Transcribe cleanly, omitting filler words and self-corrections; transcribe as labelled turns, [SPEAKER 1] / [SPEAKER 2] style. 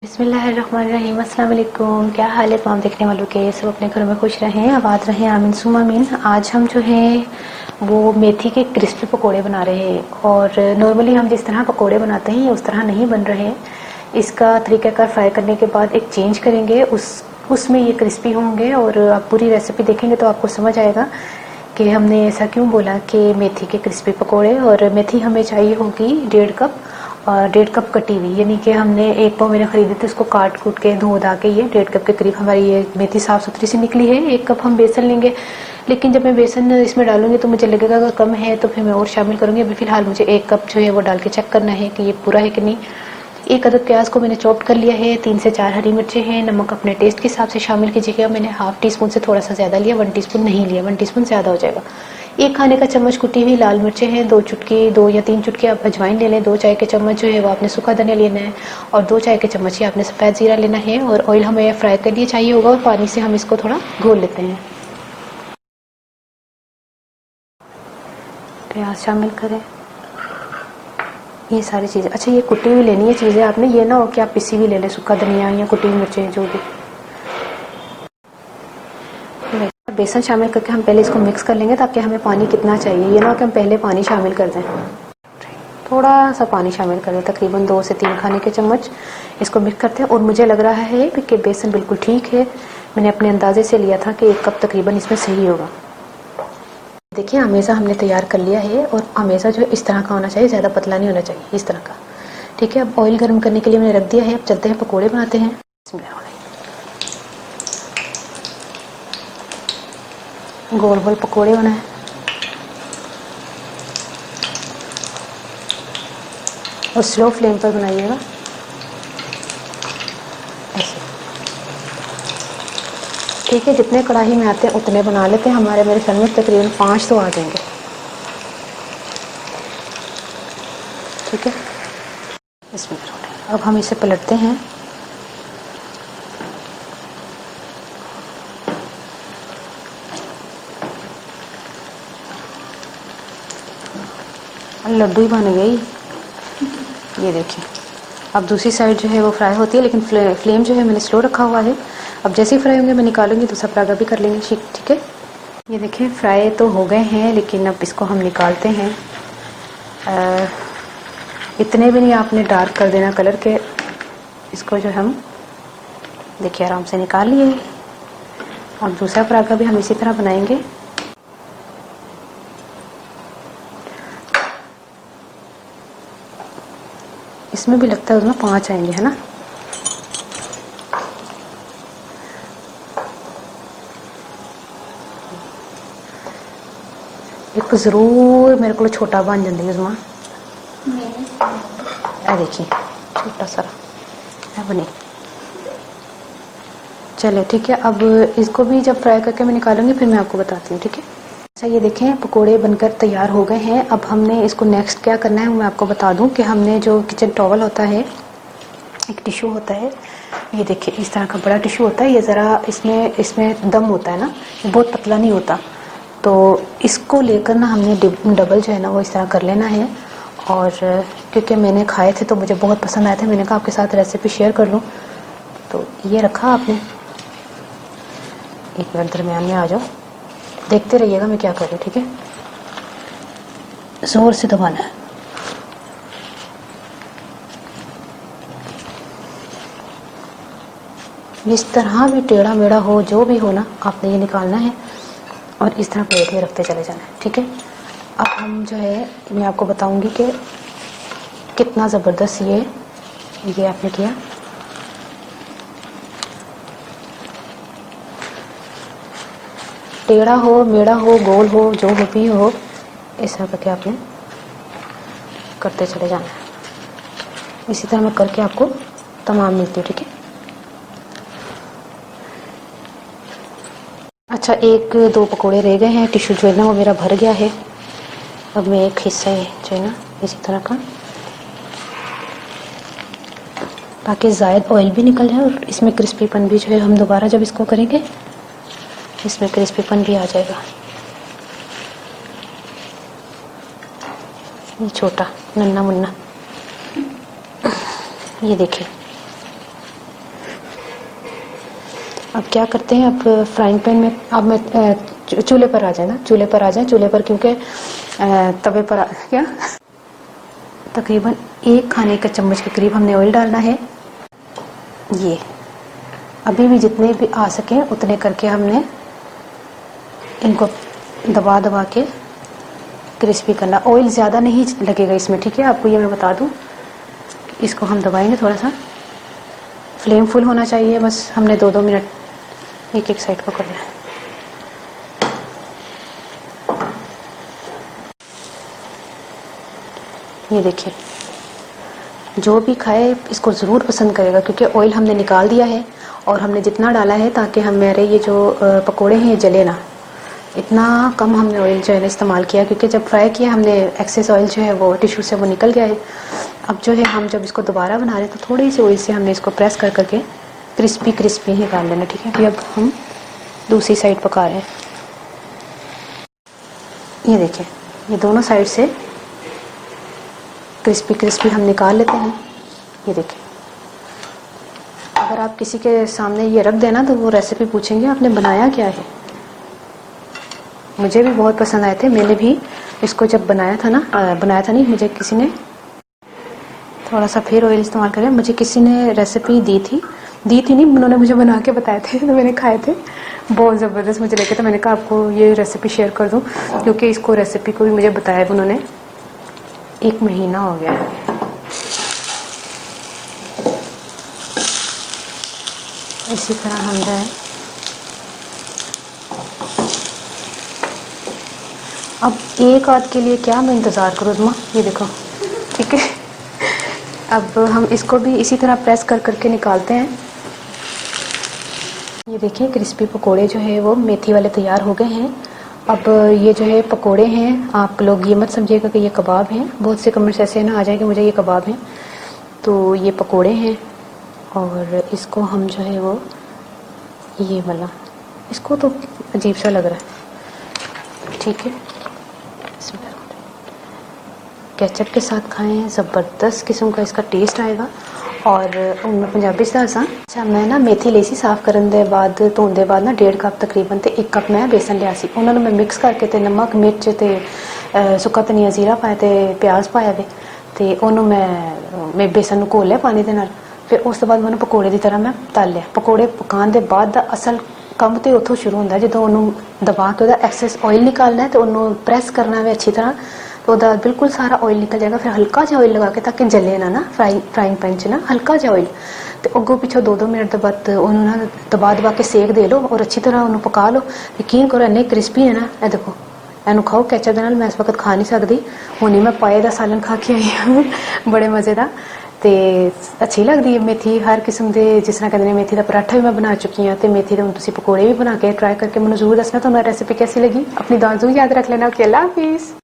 [SPEAKER 1] बिस्मिल्लाहिर्रहमानिर्रहीम। अस्सलाम वालेकुम। क्या हाल है तमाम देखने वालों के? सब अपने घरों में खुश रहें, आबाद रहें, आमीन सुम्मा आमीन। आज हम जो है वो मेथी के क्रिस्पी पकोड़े बना रहे हैं और नॉर्मली हम जिस तरह पकोड़े बनाते हैं उस तरह नहीं बन रहे हैं। इसका तरीक़ाकार फ्राई करने के बाद एक चेंज करेंगे, उसमें ये क्रिस्पी होंगे और आप पूरी रेसिपी देखेंगे तो आपको समझ आएगा कि हमने ऐसा क्यों बोला कि मेथी के क्रिस्पी पकोड़े। और मेथी हमें चाहिए होगी 1.5 कप और 1.5 कप कटी हुई, यानी कि हमने 1 पाव मैंने खरीदी थी, उसको काट कूट के धो धा के ये 1.5 कप के करीब हमारी ये मेथी साफ़ सुथरी सी निकली है। 1 कप हम बेसन लेंगे, लेकिन जब मैं बेसन इसमें डालूंगी तो मुझे लगेगा अगर कम है तो फिर मैं और शामिल करूंगी। अभी फिलहाल मुझे 1 कप जो है वो डाल के चेक करना है कि ये पूरा है कि नहीं। 1 अदद प्याज को मैंने चॉप कर लिया है, 3 से 4 हरी मिर्चें हैं। नमक अपने टेस्ट के हिसाब से शामिल कीजिएगा। मैंने हाफ टी स्पून से थोड़ा सा ज़्यादा लिया, 1 टीस्पून नहीं लिया, 1 टीस्पून ज़्यादा हो जाएगा। 1 खाने का चम्मच कुटी हुई लाल मिर्चें हैं, 2 या 3 चुटकी आप अजवाइन ले लें, 2 चाय के चम्मच जो है वो आपने सूखा धनिया लेना है और 2 चाय के चम्मच ही आपने सफ़ेद ज़ीरा लेना है। और ऑयल हमें फ्राई के लिए चाहिए होगा और पानी से हम इसको थोड़ा घोल लेते हैं। प्याज शामिल करें, ये सारी चीज़ें। अच्छा, ये कुटी हुई लेनी है चीज़ें आपने, ये ना हो कि आप पिसी हुई ले लें, सूखा धनिया या कुटी हुई मिर्चें जो भी। बेसन शामिल करके हम पहले इसको मिक्स कर लेंगे ताकि हमें पानी कितना चाहिए, ये ना हो कि हम पहले पानी शामिल कर दें। थोड़ा सा पानी शामिल कर दें, तकरीबन 2 से 3 खाने के चम्मच। इसको मिक्स करते हैं और मुझे लग रहा है कि बेसन बिल्कुल ठीक है। मैंने अपने अंदाजे से लिया था कि 1 कप तकरीबन इसमें सही होगा। देखिए, अमेज़ा हमने तैयार कर लिया है और अमेज़ा जो है इस तरह का होना चाहिए, ज़्यादा पतला नहीं होना चाहिए, इस तरह का। ठीक है, अब ऑयल गर्म करने के लिए मैंने रख दिया है। अब चलते हैं पकोड़े बनाते हैं। गोल गोल पकोड़े बनाए, और स्लो फ्लेम पर बनाइएगा ऐसे। ठीक है, जितने कढ़ाई में आते हैं उतने बना लेते हैं। मेरे ख्याल में तकरीबन 5 तो आ जाएंगे। ठीक है, इसमें अब हम इसे पलटते हैं। लड्डू ही बन गई, ये देखिए। अब दूसरी साइड जो है वो फ्राई होती है, लेकिन फ्लेम जो है मैंने स्लो रखा हुआ है। अब जैसे ही फ्राई होंगे मैं निकालूंगी, दूसरा पराठा भी कर लेंगे। ठीक है, ये देखिए फ्राई तो हो गए हैं, लेकिन अब इसको हम निकालते हैं। इतने भी नहीं आपने डार्क कर देना कलर के। इसको जो हम देखिए आराम से निकाल लिए। और दूसरा पराठा भी हम इसी तरह बनाएंगे। इसमें भी लगता है उसमें 5 आएंगे, है ना। एक जरूर मेरे को छोटा बन जाती है उसमें। देखिए छोटा सा है बने। चलो ठीक है, अब इसको भी जब फ्राई करके मैं निकालूंगी फिर मैं आपको बताती हूँ। ठीक है, अच्छा ये देखें पकोड़े बनकर तैयार हो गए हैं। अब हमने इसको नेक्स्ट क्या करना है वो मैं आपको बता दूं कि हमने जो किचन टॉवल होता है, एक टिश्यू होता है, ये देखिए इस तरह का बड़ा टिश्यू होता है। ये ज़रा इसमें दम होता है ना, ये बहुत पतला नहीं होता। तो इसको लेकर ना हमने डबल जो है ना वो इस तरह कर लेना है। और क्योंकि मैंने खाए थे तो मुझे बहुत पसंद आए थे, मैंने कहा आपके साथ रेसिपी शेयर कर लूँ। तो ये रखा आपने, 1 मिनट दरमियान में आ जाओ, देखते रहिएगा मैं क्या कर रही हूँ। ठीक है, जोर से दबाना है। इस तरह भी टेढ़ा मेढ़ा हो, जो भी हो ना, आपने ये निकालना है और इस तरह प्लेट में रखते चले जाना है। ठीक है, अब हम जो है मैं आपको बताऊंगी कि कितना ज़बरदस्त ये आपने किया। टेढ़ा हो, मेढ़ा हो, गोल हो, जो हो भी हो, इस तरह करके आपने करते चले जाना है। इसी तरह मैं करके आपको तमाम मिलती हूँ। ठीक है, अच्छा 1-2 पकोड़े रह गए हैं। टिश्यू जो है ना वो मेरा भर गया है। अब मैं एक हिस्सा है जो है ना इसी तरह का, ताकि ज़ायद ऑयल भी निकल जाए और इसमें क्रिस्पीपन भी जो है, हम दोबारा जब इसको करेंगे इसमें क्रिस्पीपन भी आ जाएगा। ये छोटा नन्ना मुन्ना, ये देखिए अब क्या करते हैं, अब फ्राइंग पैन में, अब मैं चूल्हे पर आ जाए ना, चूल्हे पर आ जाए, चूल्हे पर क्योंकि तवे पर क्या तकरीबन 1 खाने का चम्मच के करीब हमने ऑयल डालना है। ये अभी भी जितने भी आ सके उतने करके हमने इनको दबा दबा के क्रिस्पी करना। ऑयल ज़्यादा नहीं लगेगा इसमें, ठीक है, आपको ये मैं बता दूं। इसको हम दबाएंगे थोड़ा सा, फ्लेम फुल होना चाहिए, बस हमने 2-2 मिनट एक एक साइड को करना है। ये देखिए, जो भी खाए इसको ज़रूर पसंद करेगा, क्योंकि ऑयल हमने निकाल दिया है और हमने जितना डाला है ताकि हमारे ये जो पकोड़े हैं ये जले ना, इतना कम हमने ऑयल जो है ना इस्तेमाल किया, क्योंकि जब फ्राई किया हमने एक्सेस ऑयल जो है वो टिश्यू से वो निकल गया है। अब जो है हम जब इसको दोबारा बना रहे हैं तो थोड़ी सी ऑयल से हमने इसको प्रेस कर करके क्रिस्पी क्रिस्पी ही निकाल लेना, ठीक है। अभी अब हम दूसरी साइड पका रहे हैं। ये देखिए, ये दोनों साइड से क्रिस्पी क्रिस्पी हम निकाल लेते हैं। ये देखिए, अगर आप किसी के सामने ये रख देना तो वो रेसिपी पूछेंगे आपने बनाया क्या है। मुझे भी बहुत पसंद आए थे, मैंने भी इसको जब बनाया था ना, बनाया था नहीं, मुझे किसी ने थोड़ा सा फिर ऑयल इस्तेमाल करें, मुझे किसी ने रेसिपी दी थी नहीं, उन्होंने मुझे बना के बताए थे तो मैंने खाए थे, बहुत ज़बरदस्त मुझे लगे। तो मैंने कहा आपको ये रेसिपी शेयर कर दूं, क्योंकि इसको रेसिपी को भी मुझे बताया उन्होंने 1 महीना हो गया है। इसी तरह हम जो है अब एक आध के लिए क्या मैं इंतज़ार करूँ अम्मा, ये देखो, ठीक है। अब हम इसको भी इसी तरह प्रेस कर करके निकालते हैं। ये देखिए, क्रिस्पी पकोड़े जो है वो मेथी वाले तैयार हो गए हैं। अब ये जो है पकोड़े हैं, आप लोग ये मत समझिएगा कि ये कबाब हैं, बहुत से कमेंट्स ऐसे ना आ जाए कि मुझे ये कबाब हैं, तो ये पकोड़े हैं। और इसको हम जो है वो ये वाला, इसको तो अजीब सा लग रहा है, ठीक है, केचप के साथ खाएं, ज़बरदस्त किस्म का इसका टेस्ट आएगा। और मैं पंजाबी से दसा, अच्छा मैं ना मेथी ली सी, साफ करन दे बाद धोन दे बाद ना 1.5 कप तकरीबन, ते 1 कप मैं बेसन लिया सी, उन्होंने मैं मिक्स करके ते नमक मिर्च ते सुक्का धनिया जीरा पाया ते प्याज पाया ते उन्होंने मैं बेसन घोल लिया पानी दे नाल। फिर उस तो बाद मैं पकौड़े की तरह मैं तल लिया। पकौड़े पकाने के बाद दा असल ਕੰਮ ਤੇ ਉੱਥੋਂ ਸ਼ੁਰੂ ਹੁੰਦਾ, ਜਦੋਂ ਉਹਨੂੰ ਦਬਾ ਕੇ ਉਹਦਾ ਐਕਸੈਸ ਆਇਲ ਨਿਕਾਲਣਾ ਹੈ ਤੇ ਉਹਨੂੰ ਪ੍ਰੈਸ ਕਰਨਾ ਹੈ ਅੱਛੀ ਤਰ੍ਹਾਂ, तो ਉਹਦਾ बिल्कुल सारा ऑयल निकल जाएगा। फिर हल्का जिहा ऑयल लगा के ताकि जले ना फ्राइंग पैन च ना हल्का जिहा ऑयल, तो अगों पिछों 2-2 मिनट बाद ਉਹਨੂੰ ना दबा के सेक दे लो और अच्छी तरह ਉਹਨੂੰ पका लो। यकीन करो इन्ने क्रिस्पी है ना, ये देखो, ਇਹਨੂੰ ਖਾਓ ਕੈਚਅਪ ਦੇ ਨਾਲ। मैं इस वक्त खा नहीं सकती, हुणे मैं पाए ਦਾ सालन खा के आई हूँ बड़े मज़े का। तो अच्छी लगती है मेथी हर किस्म के, जिस तरह कहते हैं मेथी का पराठा भी मैं बना चुकी हाँ, तो मेथी के तुम पकौड़े भी बना के ट्राई करके मैं जरूर दसना तुम्हें रेसिपी कैसी लगी। अपनी दुआ याद रख लेना। ओके, अल्लाह हाफिज़।